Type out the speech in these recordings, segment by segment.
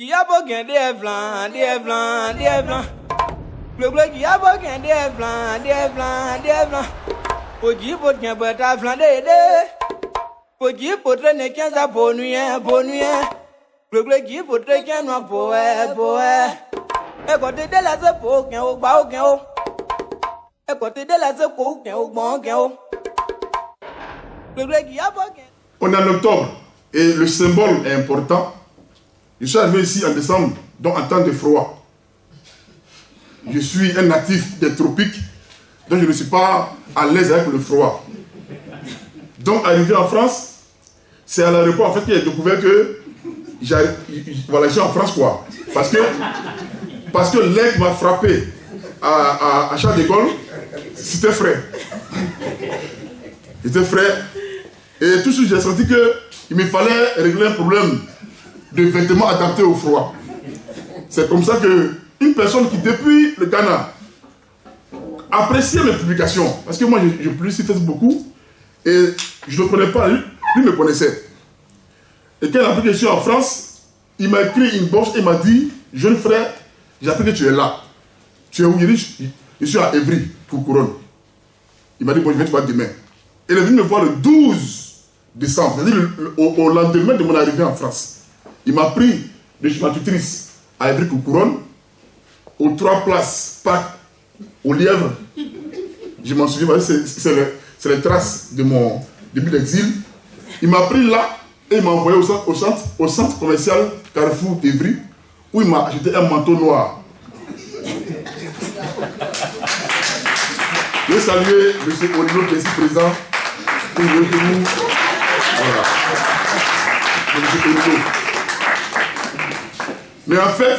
Qui a pas gain des blancs, des blancs, des blancs. Le bleu qui a pas gain des blancs, des blancs, des blancs. Pour dire pour gain pour ta blanc des. Pour dire pour traîner 15 à bonne nuit. Le bleu qui pour traîner noir pour et côté de la zone pour gain au bas au gain au. Et côté de la zone pour gain au bon gain au. Le bleu qui a pas gain. On est en octobre et le symbole est important. Je suis arrivé ici en décembre, donc en temps de froid. Je suis un natif des tropiques, donc je ne suis pas à l'aise avec le froid. Donc arrivé en France, c'est à l'aéroport en fait que j'ai découvert que voilà, je suis en France quoi. Parce que l'air qui m'a frappé à Charles de Gaulle, c'était frais. C'était frais. Et tout de suite j'ai senti qu'il me fallait régler un problème de vêtements adaptés au froid. C'est comme ça qu'une personne qui, depuis le Ghana, appréciait mes publications, parce que moi je publie Facebook beaucoup, et je ne le connais pas, lui me connaissait. Et quand il a appris que je suis en France, il m'a écrit une box et m'a dit, jeune frère, j'ai appris que tu es là. Tu es où? Je suis à Évry, pour Couronne. Il m'a dit, bon, je viens te voir demain. Et il est venu me voir le 12 décembre, c'est-à-dire au lendemain de mon arrivée en France. Il m'a pris de chez ma tutrice à Évry-Couronne, aux 3 places, Pâques, au Lièvre. Je m'en souviens, c'est les traces de mon début d'exil. Il m'a pris là et il m'a envoyé au centre commercial Carrefour d'Évry, où il m'a acheté un manteau noir. Je veux saluer M. Olino qui est ici présent. Voilà. M. Olino. Mais en fait,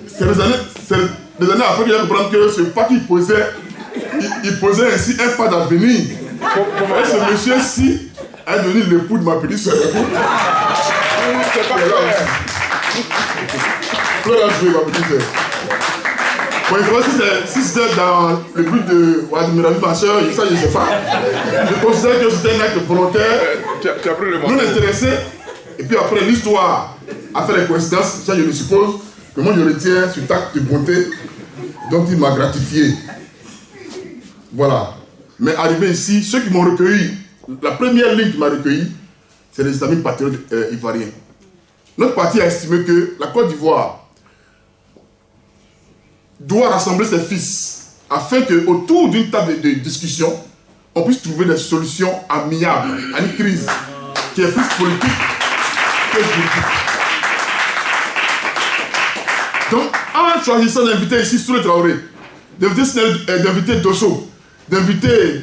c'est des années après que j'ai compris que ce pas qu'il posait, il posait ainsi un pas d'avenir. Et ce monsieur-ci est devenu l'époux de ma petite soeur. C'est pas clair. Pleure à jouer, ma petite soeur. Bon, il faudrait si c'était dans le but de me rendre ma soeur, ça je ne sais pas. Je considère que c'était un acte volontaire, non intéressé. Et puis après l'histoire a fait les coïncidences, ça je le suppose, que moi je retiens cet acte de bonté dont il m'a gratifié. Voilà. Mais arrivé ici, ceux qui m'ont recueilli, la première ligne qui m'a recueilli, c'est les Islamiques patriotes ivoiriens. Notre parti a estimé que la Côte d'Ivoire doit rassembler ses fils afin qu'autour d'une table de discussion, on puisse trouver des solutions amiables à une crise qui est plus politique que juridique. Donc, en choisissant d'inviter ici Soulé Traoré, d'inviter Dosso, d'inviter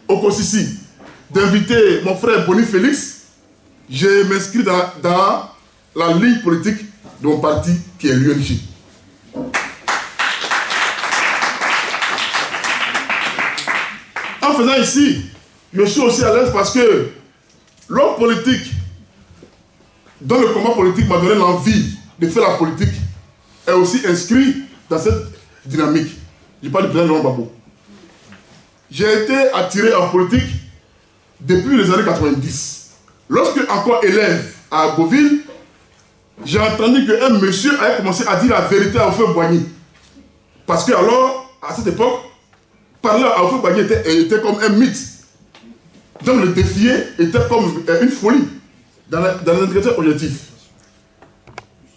Okosisi, d'inviter mon frère Boni Félix, je m'inscris dans la ligne politique de mon parti qui est l'UNJ. En faisant ici, je suis aussi à l'aise parce que l'homme politique, dont le combat politique m'a donné l'envie de faire la politique, est aussi inscrit dans cette dynamique. Je parle du président Laurent Gbagbo. J'ai été attiré en politique depuis les années 90. Lorsque, encore élève à Beauville, j'ai entendu qu'un monsieur avait commencé à dire la vérité à Houphouët-Boigny. Parce que alors, à cette époque, parler à Houphouët-Boigny était comme un mythe. Donc le défier était comme une folie dans les indicateurs objectifs.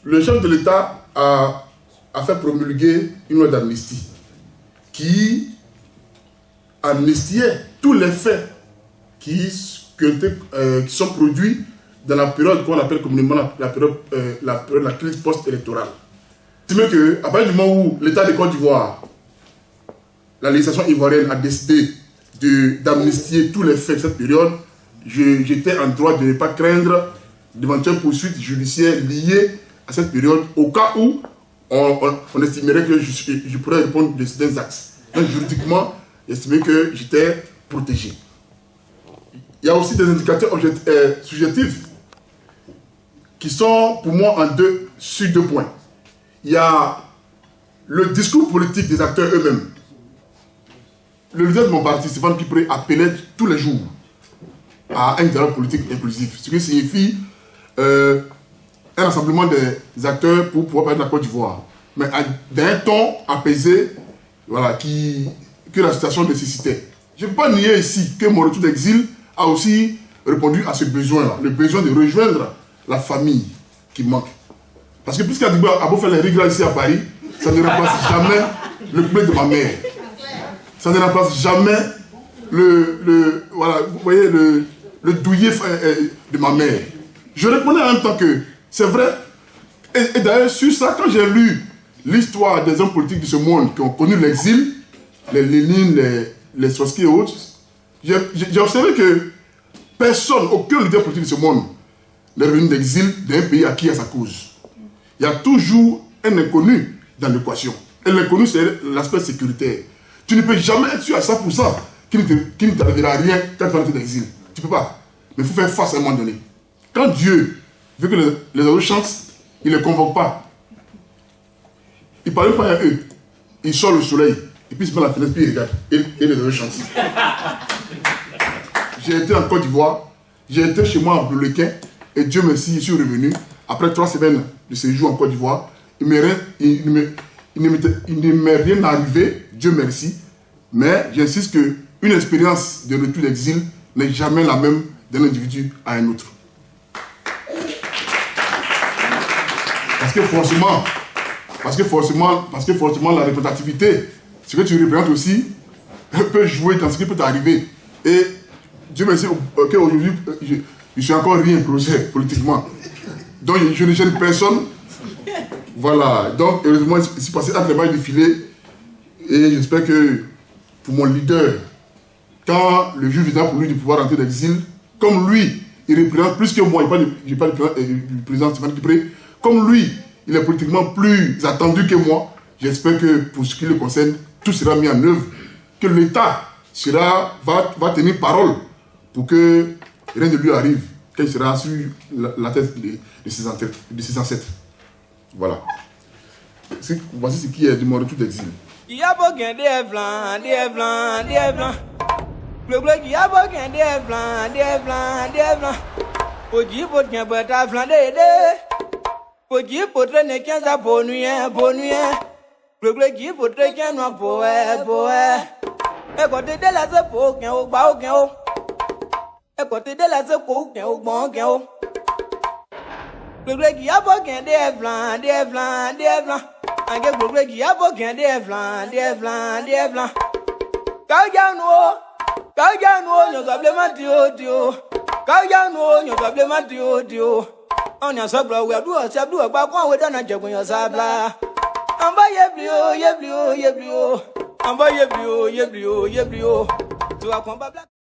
Le chef de l'État a fait promulguer une loi d'amnistie qui amnistiait tous les faits qui sont produits dans la période qu'on appelle communément la crise post-électorale. C'est-à-dire qu'à partir du moment où l'État de Côte d'Ivoire, la législation ivoirienne a décidé d'amnistier tous les faits de cette période, j'étais en droit de ne pas craindre d'éventuelles poursuites judiciaires liées à cette période, au cas où on estimerait que je pourrais répondre de certains actes. Donc juridiquement, j'estimais que j'étais protégé. Il y a aussi des indicateurs subjectifs qui sont pour moi sur deux points. Il y a le discours politique des acteurs eux-mêmes. Le leader de mon parti, Stéphane Pipré, appelait tous les jours à un dialogue politique inclusif, ce qui signifie un rassemblement des acteurs pour pouvoir parler de la Côte d'Ivoire. Mais d'un ton apaisé, voilà, que la situation nécessitait. Je ne peux pas nier ici que mon retour d'exil a aussi répondu à ce besoin-là, le besoin de rejoindre la famille qui manque. Parce que puisqu'à beau faire les réglages ici à Paris, ça ne remplace jamais le blé de ma mère. Ça ne remplace jamais voilà, vous voyez, le douillet de ma mère. Je reconnais en même temps que c'est vrai. Et d'ailleurs, sur ça, quand j'ai lu l'histoire des hommes politiques de ce monde qui ont connu l'exil, les Lénine, les Trotsky et autres, j'ai observé que personne, aucun leader politique de ce monde n'est revenu d'exil d'un pays acquis à sa cause. Il y a toujours un inconnu dans l'équation. Et l'inconnu, c'est l'aspect sécuritaire. Tu ne peux jamais être sûr à 100% qu'il ne t'arrivera rien quand tu vas rentrer d'exil. Tu ne peux pas. Mais il faut faire face à un moment donné. Quand Dieu veut que les oiseaux chantent, il ne les convoque pas. Il ne parle pas à eux. Il sort le soleil. Et puis il se met à la fenêtre, puis il regarde. Et les oiseaux chantent. J'ai été en Côte d'Ivoire. J'ai été chez moi en Bleulequin. Et Dieu merci, je suis revenu. Après 3 semaines de séjour en Côte d'Ivoire, il ne m'est rien arrivé, Dieu merci. Mais j'insiste qu'une expérience de retour d'exil n'est jamais la même d'un individu à un autre. Parce que forcément la représentativité, ce que tu représentes aussi, peut jouer dans ce qui peut t'arriver. Et Dieu merci, aujourd'hui, je suis encore rien projet politiquement. Donc je ne gêne personne. Voilà. Donc heureusement, il s'est passé entre les mailles du filet. Et j'espère que pour mon leader, quand le juge viendra pour lui de pouvoir rentrer d'exil, comme lui, il représente plus que moi, je parle du président Stéphane Dupré, comme lui, il est politiquement plus attendu que moi, j'espère que pour ce qui le concerne, tout sera mis en œuvre, que l'État va tenir parole pour que rien ne lui arrive, qu'il sera sur la tête de ses ancêtres. Voilà. Voici ce qui est de mon retour d'exil. On your sabla, we do a sablu about 1 with an ajab when you're sabla. I'm by ye blue, I'm by ye blue, to a combat.